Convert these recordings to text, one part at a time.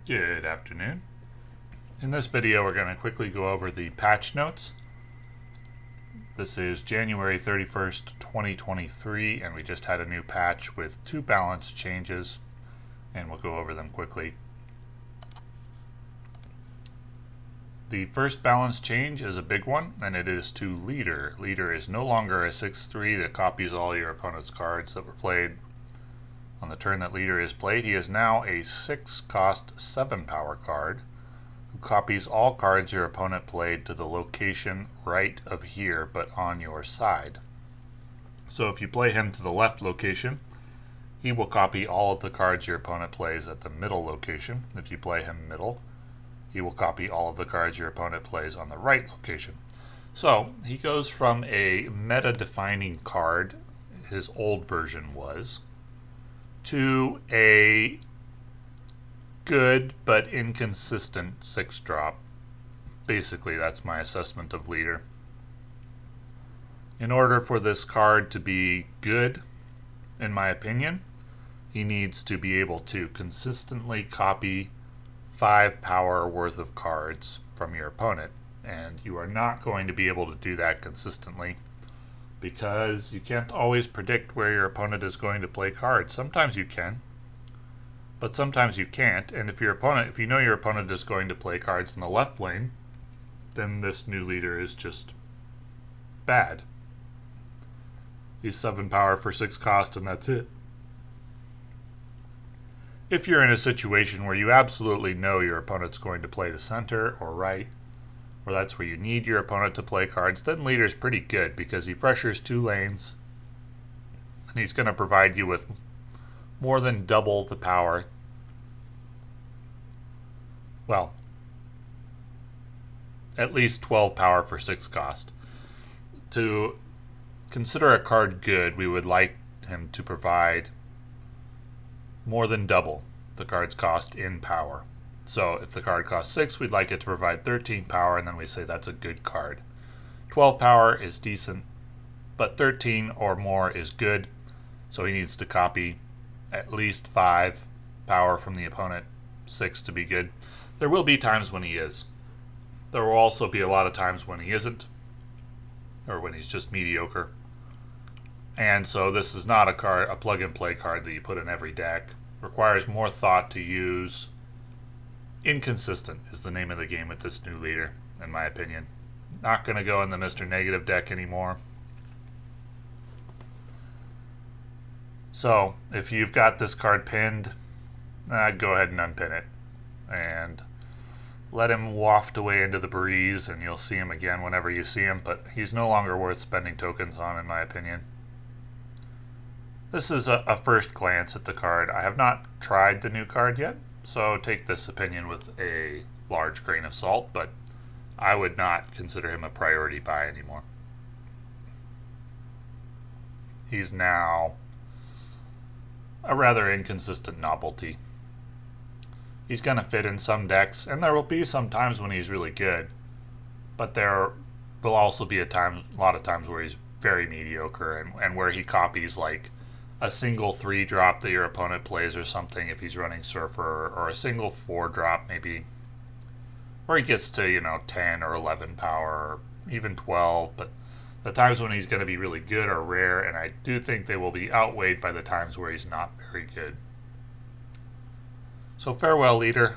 Good afternoon. In this video, we're going to quickly go over the patch notes. This is January 31st, 2023, and we just had a new patch with 2 balance changes, and we'll go over them quickly. The first balance change is a big one, and it is to Leader. Leader is no longer a 6/3 that copies all your opponent's cards that were played on the turn that Leader is played. He is now a 6-cost 7-power card who copies all cards your opponent played to the location right of here, but on your side. So if you play him to the left location, he will copy all of the cards your opponent plays at the middle location. If you play him middle, he will copy all of the cards your opponent plays on the right location. So he goes from a meta-defining card, his old version was, to a good but inconsistent 6-drop. Basically, that's my assessment of Leader. In order for this card to be good, in my opinion, he needs to be able to consistently copy 5 power worth of cards from your opponent. And you are not going to be able to do that consistently because you can't always predict where your opponent is going to play cards. Sometimes you can, but sometimes you can't. And if you know your opponent is going to play cards in the left lane, then this new Leader is just bad. He's 7 power for 6 cost, and that's it. If you're in a situation where you absolutely know your opponent's going to play to center or right, or that's where you need your opponent to play cards, then Leader's pretty good because he pressures 2 lanes, and he's going to provide you with more than double the power. Well, at least 12 power for 6 cost. To consider a card good, we would like him to provide more than double the card's cost in power. So if the card costs 6, we'd like it to provide 13 power, and then we say that's a good card. 12 power is decent, but 13 or more is good, so he needs to copy at least 5 power from the opponent, 6 to be good. There will be times when he is. There will also be a lot of times when he isn't, or when he's just mediocre. And so this is not a plug-and-play card that you put in every deck. Requires more thought to use. Inconsistent is the name of the game with this new Leader, in my opinion. Not going to go in the Mr. Negative deck anymore. So, if you've got this card pinned, go ahead and unpin it. And let him waft away into the breeze, and you'll see him again whenever you see him, but he's no longer worth spending tokens on, in my opinion. This is a first glance at the card. I have not tried the new card yet, so take this opinion with a large grain of salt, but I would not consider him a priority buy anymore. He's now a rather inconsistent novelty. He's going to fit in some decks, and there will be some times when he's really good, but there will also be a lot of times where he's very mediocre, and where he copies like a single 3-drop that your opponent plays or something if he's running Surfer, or a single 4-drop maybe, where he gets to 10 or 11 power, or even 12, but the times when he's going to be really good are rare, and I do think they will be outweighed by the times where he's not very good. So farewell, Leader.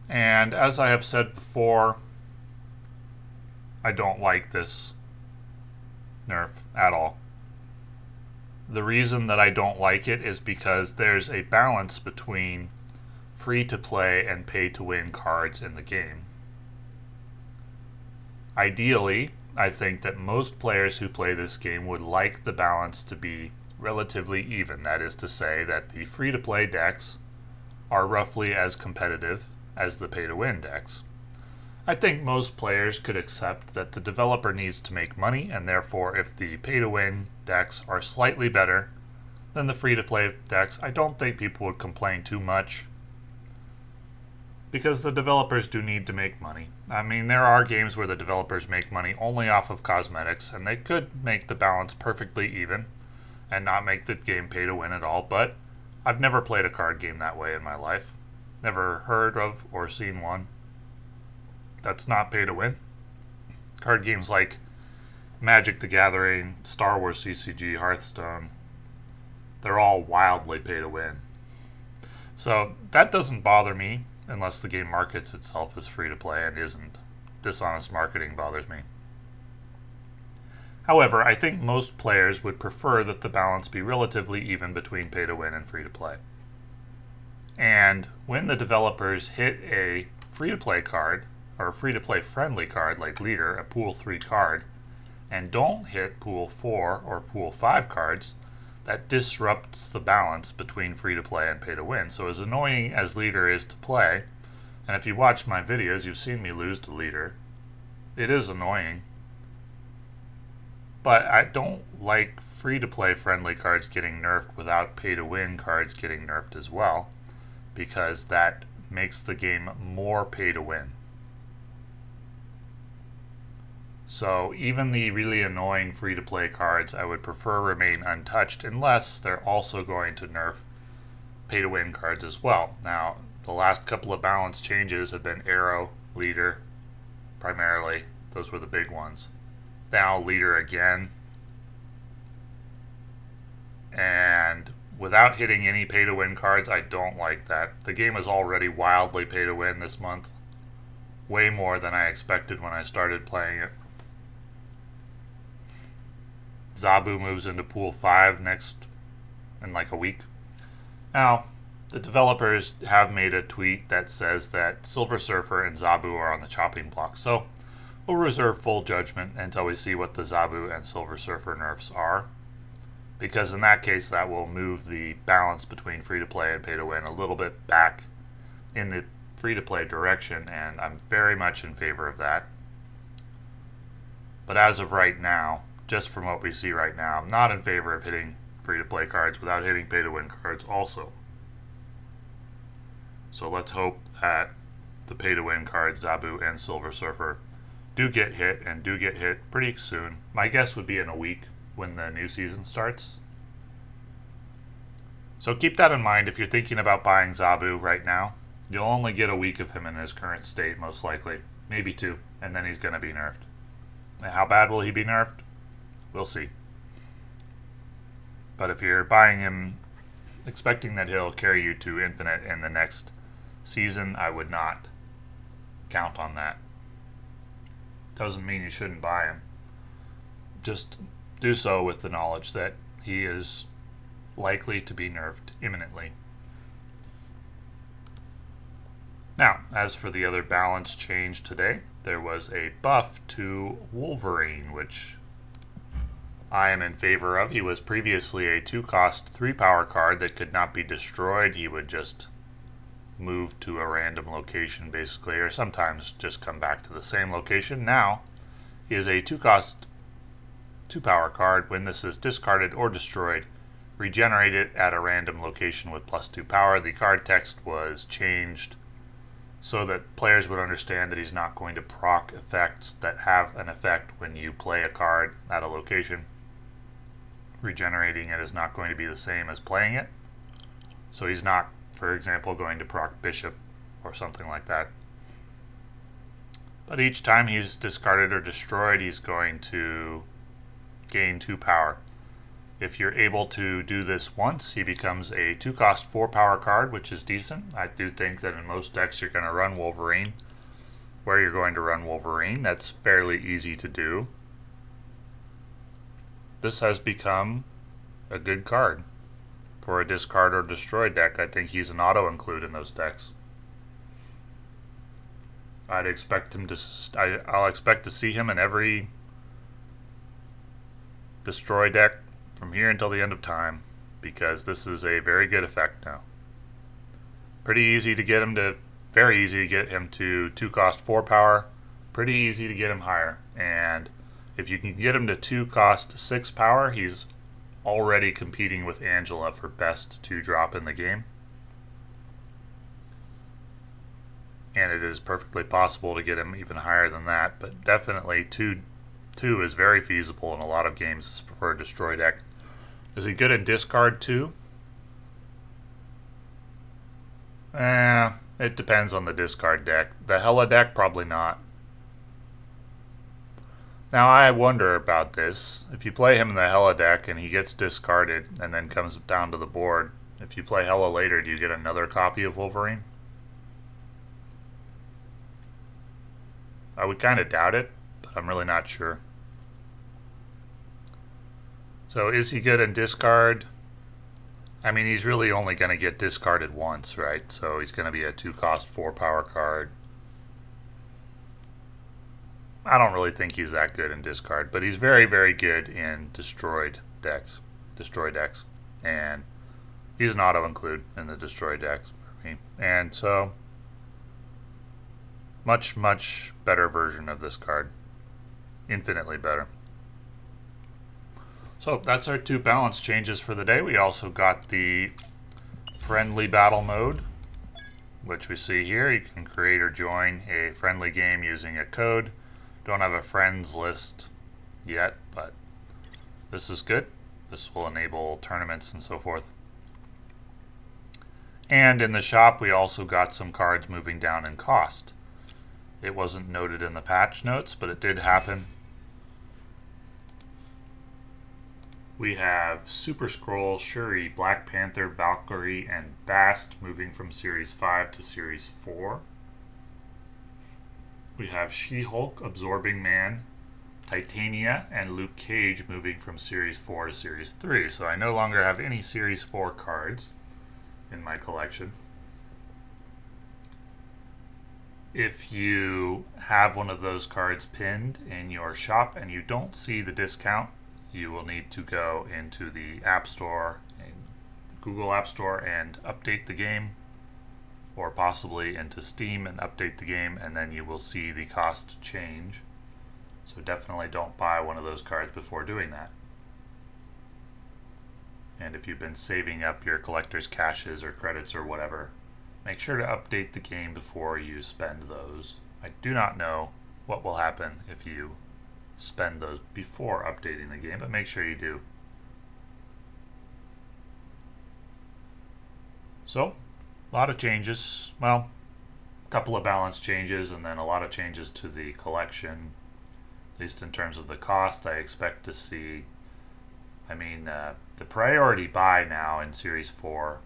And as I have said before, I don't like this nerf at all. The reason that I don't like it is because there's a balance between free-to-play and pay-to-win cards in the game. Ideally, I think that most players who play this game would like the balance to be relatively even. That is to say that the free-to-play decks are roughly as competitive as the pay-to-win decks. I think most players could accept that the developer needs to make money, and therefore if the pay-to-win decks are slightly better than the free-to-play decks, I don't think people would complain too much, because the developers do need to make money. I mean, there are games where the developers make money only off of cosmetics, and they could make the balance perfectly even and not make the game pay to win at all, but I've never played a card game that way in my life. Never heard of or seen one that's not pay to win. Card games like Magic the Gathering, Star Wars CCG, Hearthstone, they're all wildly pay to win. So that doesn't bother me unless the game markets itself as free to play and isn't. Dishonest marketing bothers me. However, I think most players would prefer that the balance be relatively even between pay to win and free to play. And when the developers hit a free to play card, or a free to play friendly card like Leader, a Pool 3 card, and don't hit Pool 4 or Pool 5 cards, that disrupts the balance between free to play and pay to win. So as annoying as Leader is to play, and if you watch my videos, you've seen me lose to Leader, it is annoying. But I don't like free to play friendly cards getting nerfed without pay to win cards getting nerfed as well, because that makes the game more pay to win. So even the really annoying free to play cards I would prefer remain untouched unless they're also going to nerf pay to win cards as well. Now, the last couple of balance changes have been Arrow, Leader, primarily. Those were the big ones. Now Leader again. And without hitting any pay to win cards, I don't like that. The game is already wildly pay to win this month. Way more than I expected when I started playing it. Zabu moves into Pool 5 next in like a week. Now, the developers have made a tweet that says that Silver Surfer and Zabu are on the chopping block, so we'll reserve full judgment until we see what the Zabu and Silver Surfer nerfs are, because in that case that will move the balance between free-to-play and pay-to-win a little bit back in the free-to-play direction, and I'm very much in favor of that. But as of right now, just from what we see right now, I'm not in favor of hitting free-to-play cards without hitting pay-to-win cards also. So let's hope that the pay-to-win cards, Zabu and Silver Surfer, do get hit, and do get hit pretty soon. My guess would be in a week when the new season starts. So keep that in mind if you're thinking about buying Zabu right now. You'll only get a week of him in his current state, most likely. Maybe 2, and then he's going to be nerfed. And how bad will he be nerfed? We'll see. But if you're buying him expecting that he'll carry you to infinite in the next season, I would not count on that. Doesn't mean you shouldn't buy him. Just do so with the knowledge that he is likely to be nerfed imminently. Now, as for the other balance change today, there was a buff to Wolverine, which I am in favor of. He was previously a 2-cost 3-power card that could not be destroyed. He would just move to a random location, basically, or sometimes just come back to the same location. Now, he is a 2-cost 2-power card. When this is discarded or destroyed, regenerate it at a random location with +2 power. The card text was changed so that players would understand that he's not going to proc effects that have an effect when you play a card at a location. Regenerating it is not going to be the same as playing it. So he's not, for example, going to proc Bishop or something like that. But each time he's discarded or destroyed, he's going to gain 2 power. If you're able to do this once, he becomes a 2-cost 4-power card, which is decent. I do think that in most decks you're going to run Wolverine. Where you're going to run Wolverine, that's fairly easy to do. This has become a good card for a discard or destroy deck. I think he's an auto-include in those decks. I'd expect him to. I'll expect to see him in every destroy deck from here until the end of time, because this is a very good effect now. Pretty easy to get him to. Very easy to get him to 2-cost 4-power. Pretty easy to get him higher, and if you can get him to 2-cost 6 power, he's already competing with Angela for best 2-drop in the game. And it is perfectly possible to get him even higher than that, but definitely 2 is very feasible in a lot of games as preferred destroy deck. Is he good in discard 2? It depends on the discard deck. The Hela deck, probably not. Now, I wonder about this. If you play him in the Hela deck and he gets discarded and then comes down to the board, if you play Hela later, do you get another copy of Wolverine? I would kind of doubt it, but I'm really not sure. So is he good in discard? I mean, he's really only going to get discarded once, right? So he's going to be a 2-cost 4-power card. I don't really think he's that good in discard, but he's very, very good in destroy decks. And he's an auto-include in the destroy decks for me. And so, much, much better version of this card. Infinitely better. So that's our 2 balance changes for the day. We also got the friendly battle mode, which we see here. You can create or join a friendly game using a code. Don't have a friends list yet, but this is good. This will enable tournaments and so forth. And in the shop, we also got some cards moving down in cost. It wasn't noted in the patch notes, but it did happen. We have Super Scroll, Shuri, Black Panther, Valkyrie, and Bast moving from Series 5 to Series 4. We have She-Hulk, Absorbing Man, Titania, and Luke Cage moving from Series 4 to Series 3. So I no longer have any Series 4 cards in my collection. If you have one of those cards pinned in your shop and you don't see the discount, you will need to go into the App Store, Google App Store, and update the game, or possibly into Steam and update the game, and then you will see the cost change. So definitely don't buy one of those cards before doing that. And if you've been saving up your collector's caches or credits or whatever, make sure to update the game before you spend those. I do not know what will happen if you spend those before updating the game, but make sure you do. So, a lot of changes. Well, a couple of balance changes and then a lot of changes to the collection. At least in terms of the cost, I expect to see, the priority buy now in Series 4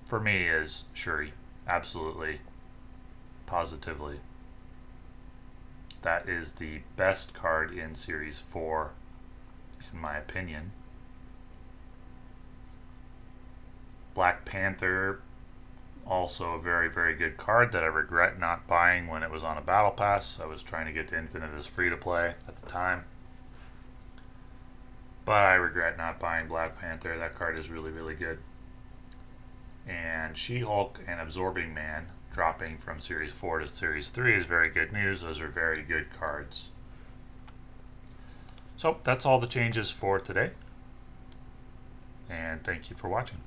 for me is Shuri. Absolutely. Positively. That is the best card in Series 4, in my opinion. Black Panther, also a very, very good card that I regret not buying when it was on a battle pass. I was trying to get to Infinite as free to play at the time. But I regret not buying Black Panther. That card is really, really good. And She-Hulk and Absorbing Man dropping from Series 4 to Series 3 is very good news. Those are very good cards. So that's all the changes for today. And thank you for watching.